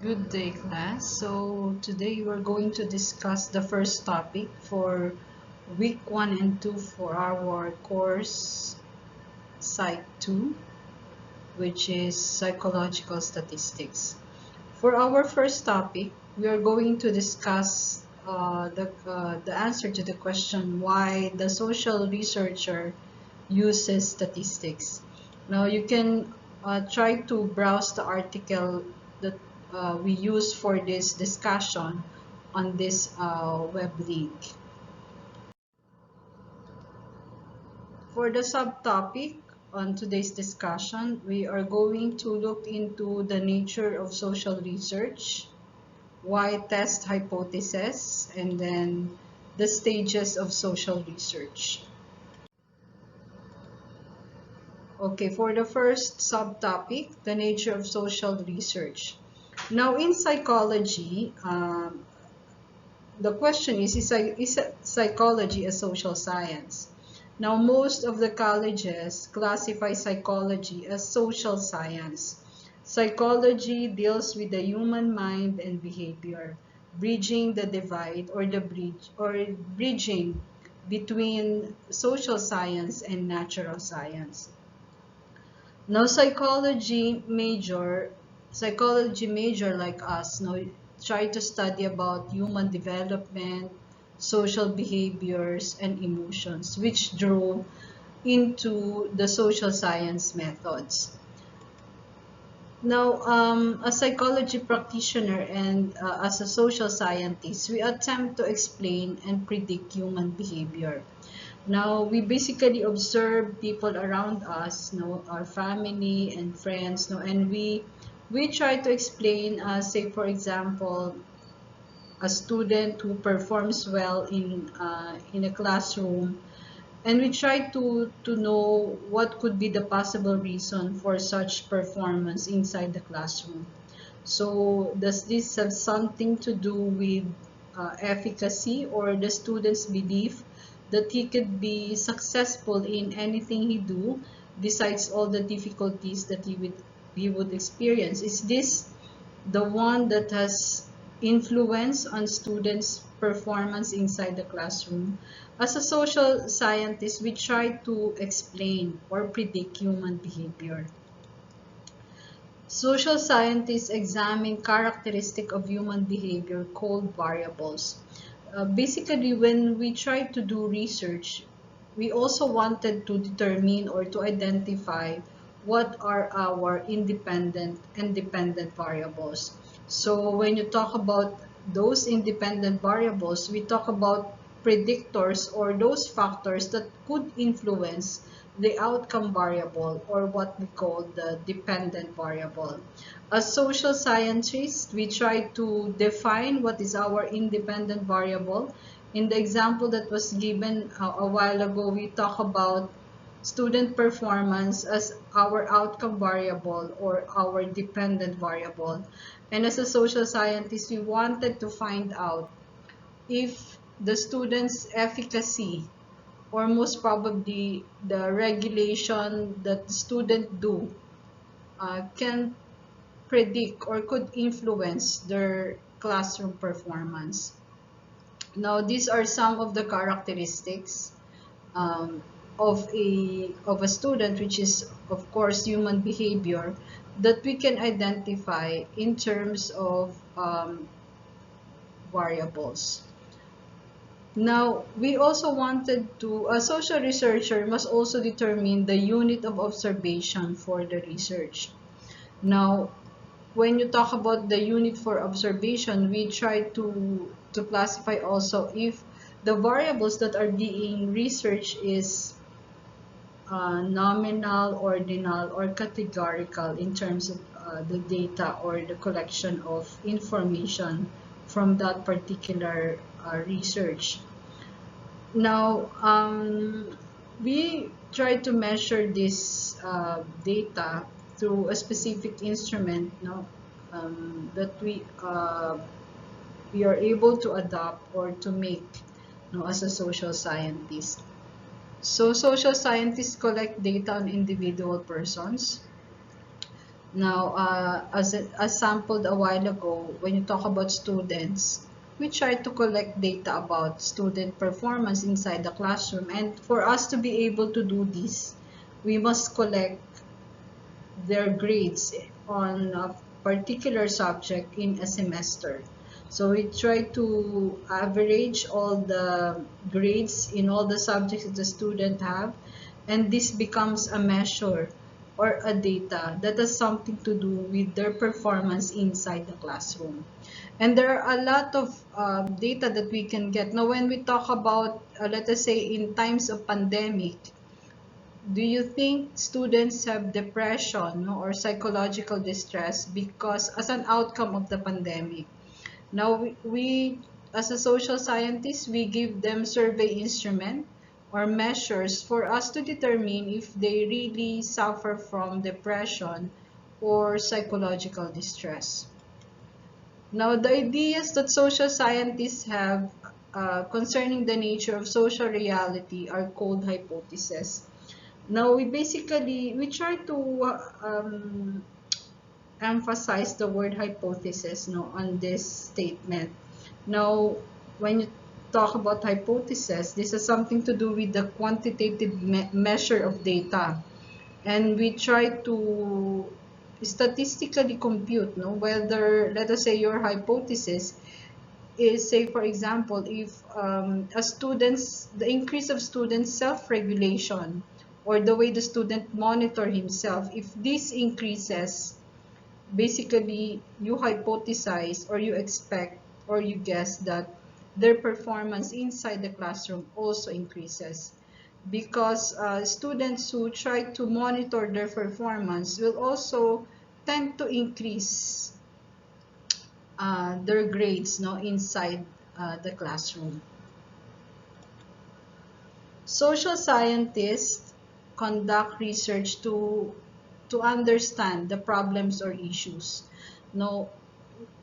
Good day, class. So today we're going to discuss the first topic for week 1 and 2 for our course Psych 2, which is Psychological Statistics. For our first topic, we are going to discuss the answer to the question why the social researcher uses statistics. Now you can try to browse the article that we use for this discussion on this web link. For the subtopic on today's discussion, we are going to look into the nature of social research, why test hypotheses, and then the stages of social research. Okay, for the first subtopic, the nature of social research. Now, in psychology, the question is psychology a social science? Now, most of the colleges classify psychology as social science. Psychology deals with the human mind and behavior, bridging the divide or bridging between social science and natural science. Now, psychology major like us, now try to study about human development, social behaviors, and emotions, which drove into the social science methods. Now, as psychology practitioner and as a social scientist, we attempt to explain and predict human behavior. Now, we basically observe people around us, our family and friends, and we try to explain, say for example, a student who performs well in a classroom, and we try to know what could be the possible reason for such performance inside the classroom. So, does this have something to do with efficacy or the student's belief that he could be successful in anything he do besides all the difficulties that he would experience? Is this the one that has influence on students' performance inside the classroom? As a social scientist, we try to explain or predict human behavior. Social scientists examine characteristics of human behavior called variables. Basically, when we try to do research, we also wanted to determine or to identify what are our independent and dependent variables. So when you talk about those independent variables, we talk about predictors or those factors that could influence the outcome variable or what we call the dependent variable. As social scientists, we try to define what is our independent variable. In the example that was given a while ago, we talk about student performance as our outcome variable or our dependent variable. And as a social scientist, we wanted to find out if the student's efficacy or most probably the regulation that the student do can predict or could influence their classroom performance. Now, these are some of the characteristics um, of a student, which is of course human behavior, that we can identify in terms of variables. Now, we also wanted to, a social researcher must also determine the unit of observation for the research. Now, when you talk about the unit for observation, we try to classify also if the variables that are being researched is nominal, ordinal, or categorical in terms of the data or the collection of information from that particular research. Now, we try to measure this data through a specific instrument, that we are able to adopt or to make, as a social scientist. So social scientists collect data on individual persons. Now, as sampled a while ago, when you talk about students, we try to collect data about student performance inside the classroom. And for us to be able to do this, we must collect their grades on a particular subject in a semester. So we try to average all the grades in all the subjects that the student have, and this becomes a measure or a data that has something to do with their performance inside the classroom. And there are a lot of data that we can get. Now, when we talk about, let us say, in times of pandemic, do you think students have depression, no, or psychological distress because as an outcome of the pandemic? Now we as a social scientist, we give them survey instrument or measures for us to determine if they really suffer from depression or psychological distress. Now, the ideas that social scientists have concerning the nature of social reality are called hypotheses. Now, we try to emphasize the word hypothesis, no, on this statement. Now, when you talk about hypothesis, this has something to do with the quantitative measure of data, and we try to statistically compute, no, whether, let us say, your hypothesis is, say for example, if the increase of students self-regulation or the way the student monitor himself, if this increases, basically you hypothesize or you expect or you guess that their performance inside the classroom also increases, because students who try to monitor their performance will also tend to increase their grades, no, inside the classroom. Social scientists conduct research to understand the problems or issues. No,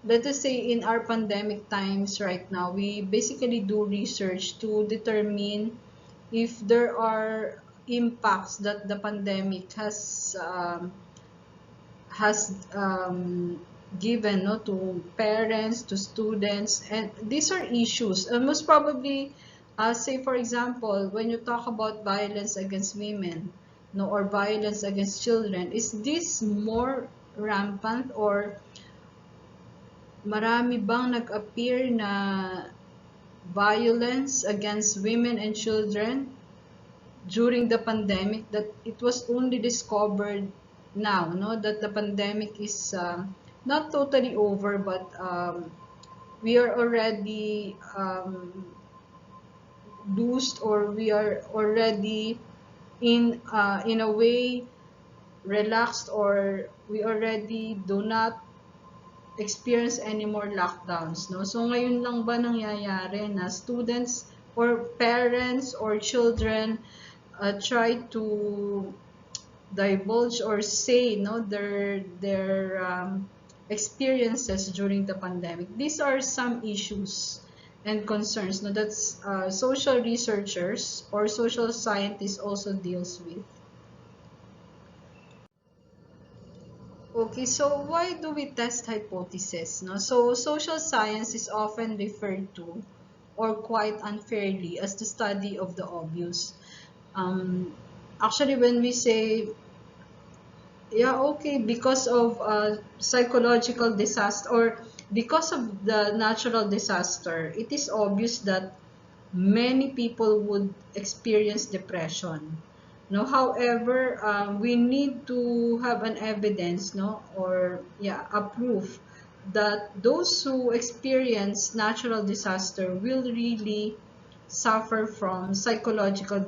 let us say in our pandemic times right now, we basically do research to determine if there are impacts that the pandemic has given, no, to parents, to students, and these are issues. And most probably, say for example, when you talk about violence against women, no, or violence against children, is this more rampant, or marami bang nag-appear na violence against women and children during the pandemic, that it was only discovered now, no, that the pandemic is not totally over, but we are already loosed, or we are already in a way relaxed, or we already do not experience any more lockdowns, no? So ngayon lang ba nangyayari na students or parents or children try to divulge or say, no, their experiences during the pandemic? These are some issues and concerns, no, that social researchers or social scientists also deals with. Okay, so why do we test hypotheses? No? So social science is often referred to, or quite unfairly, as the study of the obvious. Um, Actually, when we say, yeah, okay, because of psychological disaster or because of the natural disaster, it is obvious that many people would experience depression. No, however, we need to have an evidence, no, or yeah, a proof that those who experience natural disaster will really suffer from psychological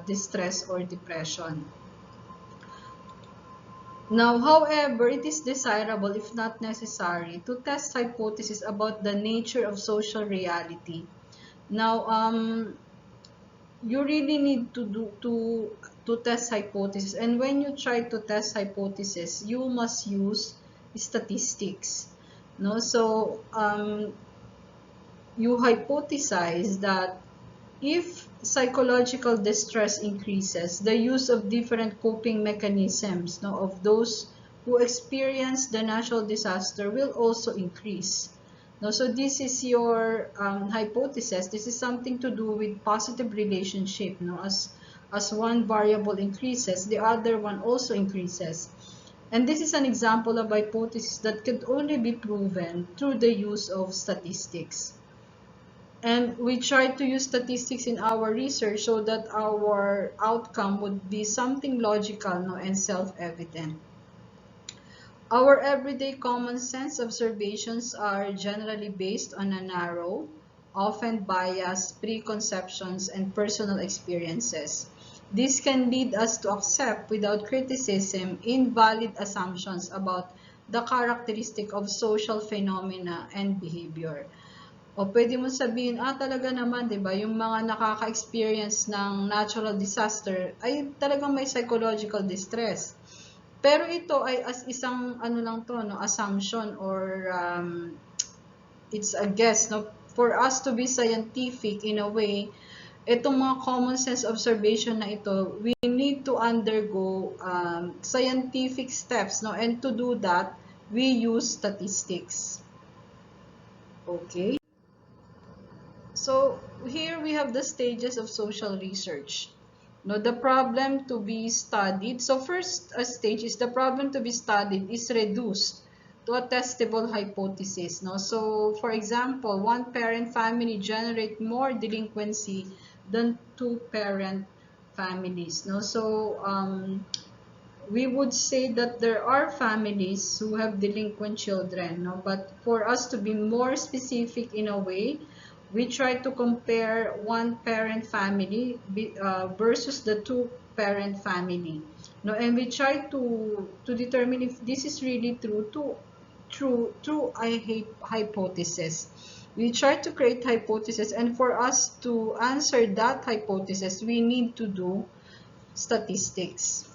distress or depression. Now, however, it is desirable, if not necessary, to test hypotheses about the nature of social reality. Now, you really need to test hypothesis, and when you try to test hypothesis, you must use statistics, no? So you hypothesize that if psychological distress increases, the use of different coping mechanisms, no, of those who experience the natural disaster will also increase. No, so this is your hypothesis. This is something to do with positive relationship. No, as one variable increases, the other one also increases. And this is an example of hypothesis that could only be proven through the use of statistics. And we try to use statistics in our research so that our outcome would be something logical, no, and self-evident. Our everyday common sense observations are generally based on a narrow, often biased preconceptions and personal experiences. This can lead us to accept without criticism invalid assumptions about the characteristic of social phenomena and behavior. O pwede mo sabihin, talaga naman, di ba, yung mga nakaka-experience ng natural disaster ay talagang may psychological distress. Pero ito ay as isang ano lang to, no, assumption or it's a guess, no, for us to be scientific in a way. Itong mga common sense observation na ito, we need to undergo scientific steps, no, and to do that, we use statistics. Okay. So here we have the stages of social research. No, the problem to be studied. So first stage is the problem to be studied is reduced to a testable hypothesis. No, so for example, one-parent family generate more delinquency than two-parent families. No, so we would say that there are families who have delinquent children. No, but for us to be more specific in a way, we try to compare one-parent family versus the two-parent family. No, and we try to determine if this is really true a hypothesis. We try to create hypothesis, and for us to answer that hypothesis, we need to do statistics.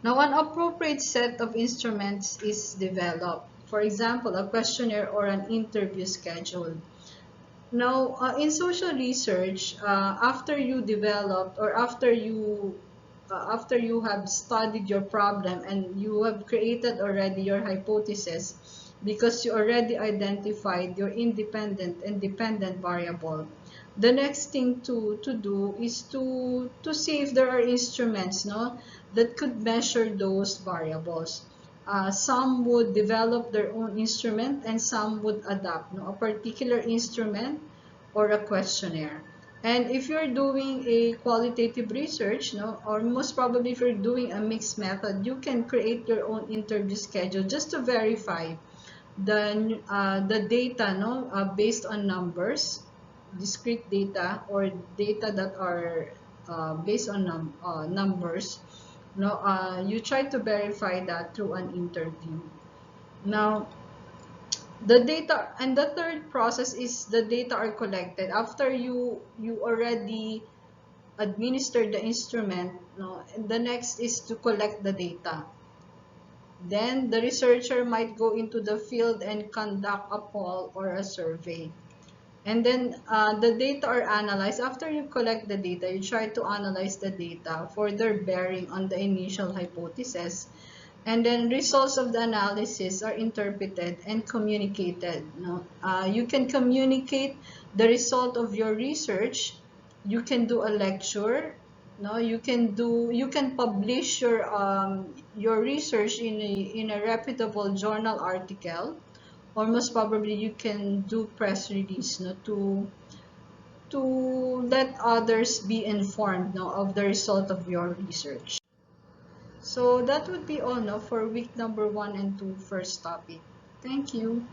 Now, an appropriate set of instruments is developed. For example, a questionnaire or an interview schedule. Now, in social research, after you developed or after you have studied your problem and you have created already your hypothesis because you already identified your independent and dependent variable, the next thing to do is to see if there are instruments, no, that could measure those variables. Some would develop their own instrument and some would adapt, no, a particular instrument or a questionnaire. And if you're doing a qualitative research, no, or most probably if you're doing a mixed method, you can create your own interview schedule just to verify the data, no, based on numbers, discrete data or data that are based on numbers. No, you try to verify that through an interview. Now, the data, and the third process is the data are collected after you already administered the instrument. No, and the next is to collect the data. Then the researcher might go into the field and conduct a poll or a survey. And then the data are analyzed. After you collect the data, you try to analyze the data for their bearing on the initial hypothesis. And then results of the analysis are interpreted and communicated. No? You can communicate the result of your research. You can do a lecture. No, you can publish your research in a reputable journal article, or most probably you can do press release, no, to let others be informed, no, of the result of your research. So that would be all, no, for week number 1 and 2 first topic. Thank you.